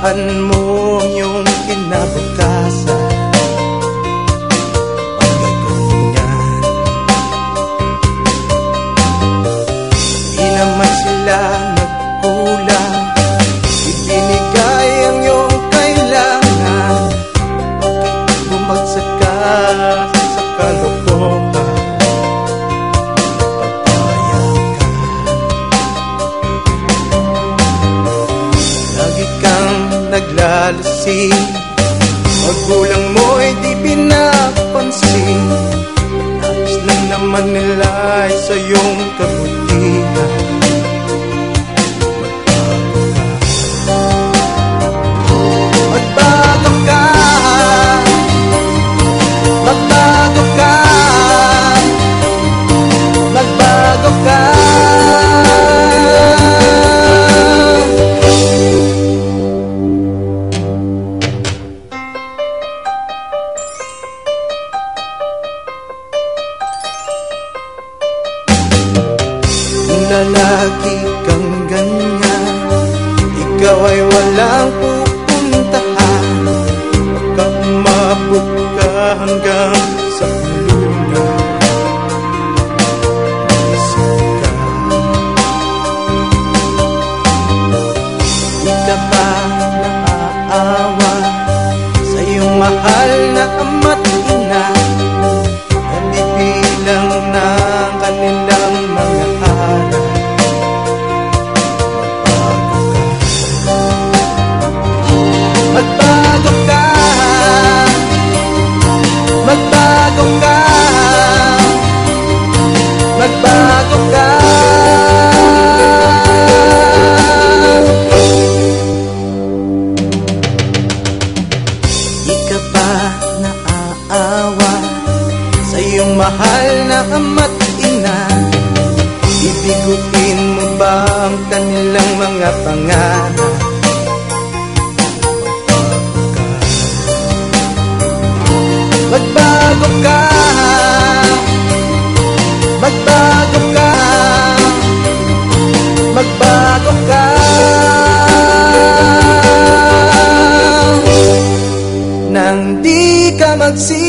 Hayaan mo yung kinabukasan pagkaganyan. Di naman sila nagkulang, ibinigay ang iyong kailangan. Bakit bumagsak ka sa kalokohan? Naglalasing, magulang mo'y di pinapansin. Nais lang naman nila ay sa iyong kabutihan. Magbago ka, magbago ka, magbago ka. Lagi kang ganyan, ikaw ay walang pupuntahan. Baka umabot ka hanggang sa kulungan. Mag-isip ka, di ka ba naaawa sa iyong mahal na ama't ina? Nabibilang ng kanilang mga araw. Magbago ka, magbago ka, magbago ka. Di ka ba naaawa sa iyong mahal na ama't ina? Ibigutin mo ba ang kanilang mga pangarap? Magbago ka, magbago ka, magbago ka. Nang di ka magsisimula